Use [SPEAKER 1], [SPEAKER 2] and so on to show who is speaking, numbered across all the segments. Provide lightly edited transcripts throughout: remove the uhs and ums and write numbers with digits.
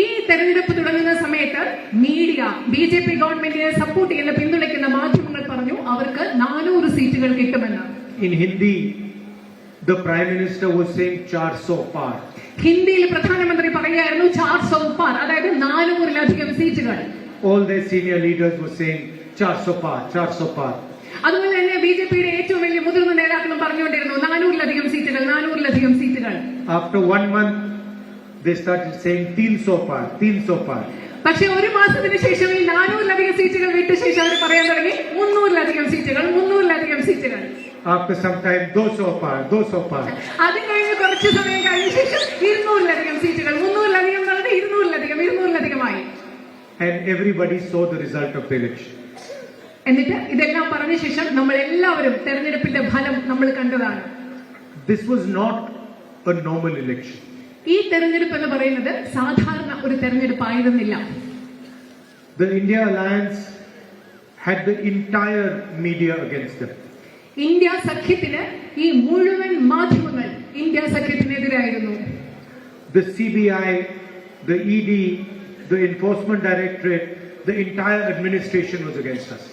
[SPEAKER 1] ഈ തെരഞ്ഞെടുപ്പ് തുടങ്ങുന്ന സമയത്ത് മീഡിയ ബിജെപി ഗവൺമെന്റിനെ സപ്പോർട്ട് ചെയ്യുന്ന പിന്തുണയ്ക്കുന്ന മാധ്യമങ്ങൾ പറഞ്ഞു അവർക്ക് 400 സീറ്റുകൾ കിട്ടുമെന്ന്.
[SPEAKER 2] In Hindi, the Prime Minister was saying 400 par.
[SPEAKER 1] ഹിന്ദിയിൽ പ്രധാനമന്ത്രി പറയുകയായിരുന്നു 400 par, അതായത് 400-ലധികം സീറ്റുകൾ.
[SPEAKER 2] All their senior leaders were saying 400 par, 400 par.
[SPEAKER 1] അതുപോലെ തന്നെ ബിജെപിയുടെ ഏറ്റവും വലിയ മുതിർന്ന നേതാക്കളും പറഞ്ഞുകൊണ്ടിരുന്നു 400-ലധികം സീറ്റുകൾ, 400-ലധികം സീറ്റുകൾ.
[SPEAKER 2] After 1 month, they started saying 300 par, 300 par.
[SPEAKER 1] പക്ഷെ ഒരു മാസത്തിന് ശേഷം ഈ 400-ലധികം സീറ്റുകൾ വിട്ട ശേഷം അവർ പറയാൻ തുടങ്ങി 300-ലധികം സീറ്റുകൾ, 300-ലധികം സീറ്റുകൾ.
[SPEAKER 2] After some time, 200 par, 200 par.
[SPEAKER 1] അത് കഴിഞ്ഞ് കുറച്ച് സമയം കഴിഞ്ഞ ശേഷം 200-ലധികം സീറ്റുകൾ, 300-ലധികം എന്നുള്ളത് 200-ലധികമായി.
[SPEAKER 2] And everybody saw the result of the election.
[SPEAKER 1] എന്നിട്ട് ഇതെല്ലാം പറഞ്ഞ ശേഷം നമ്മൾ എല്ലാവരും തെരഞ്ഞെടുപ്പിന്റെ ഫലം നമ്മൾ കണ്ടതാണ്.
[SPEAKER 2] This was not a normal election.
[SPEAKER 1] ഈ തെരഞ്ഞെടുപ്പ് എന്ന് പറയുന്നത് സാധാരണ ഒരു തെരഞ്ഞെടുപ്പായിരുന്നില്ല.
[SPEAKER 2] The India Alliance had the entire media against them.
[SPEAKER 1] India സഖ്യത്തിന് ഈ മുഴുവൻ മാധ്യമങ്ങൾ India സഖ്യത്തിനെതിരായിരുന്നു.
[SPEAKER 2] The CBI, the ED, the Enforcement Directorate, the entire administration was against us.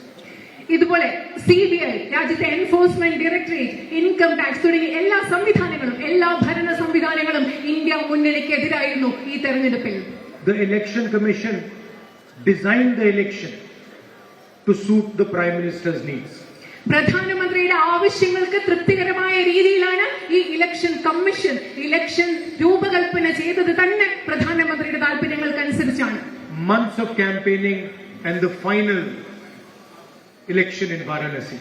[SPEAKER 1] ഇതുപോലെ CBI, രാജ്യത്തെ എൻഫോഴ്സ്മെന്റ് ഡയറക്ടറേറ്റ്, ഇൻകം ടാക്സ് തുടങ്ങിയ എല്ലാ സംവിധാനങ്ങളും, എല്ലാ ഭരണ സംവിധാനങ്ങളും ഇന്ത്യ മുന്നണിക്കെതിരായിരുന്നു ഈ തെരഞ്ഞെടുപ്പിൽ.
[SPEAKER 2] The Election Commission designed the election to suit the Prime Minister's needs.
[SPEAKER 1] പ്രധാനമന്ത്രിയുടെ ആവശ്യങ്ങൾക്ക് തൃപ്തികരമായ രീതിയിലാണ് ഈ ഇലക്ഷൻ കമ്മീഷൻ ഇലക്ഷൻ രൂപകൽപ്പന ചെയ്തത് തന്നെ പ്രധാനമന്ത്രിയുടെ താല്പര്യങ്ങൾക്കനുസരിച്ചാണ്.
[SPEAKER 2] Months of campaigning and the final election in Varanasi.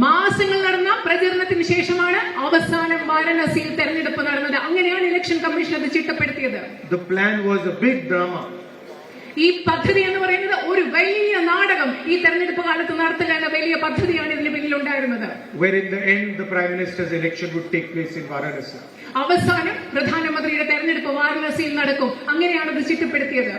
[SPEAKER 1] മാസങ്ങൾ നടന്ന പ്രചരണത്തിന് ശേഷമാണ് അവസാനം വാരണസിയിൽ തെരഞ്ഞെടുപ്പ് നടന്നത്. അങ്ങനെയാണ് ഇലക്ഷൻ കമ്മീഷൻ അത് ചിട്ടപ്പെടുത്തിയത്.
[SPEAKER 2] The plan was a big drama.
[SPEAKER 1] ഈ പദ്ധതി എന്ന് പറയുന്നത് ഒരു വലിയ നാടകം ഈ തെരഞ്ഞെടുപ്പ് കാലത്ത് നടത്തുക എന്ന വലിയ പദ്ധതിയാണ് ഇതിന് പിന്നിലുണ്ടായിരുന്നത്.
[SPEAKER 2] Where in the end the Prime Minister's election would take place in Varanasi.
[SPEAKER 1] അവസാനം പ്രധാനമന്ത്രിയുടെ തെരഞ്ഞെടുപ്പ് വാരണസിയിൽ നടക്കും. അങ്ങനെയാണ് ഇത് ചിട്ടപ്പെടുത്തിയത്.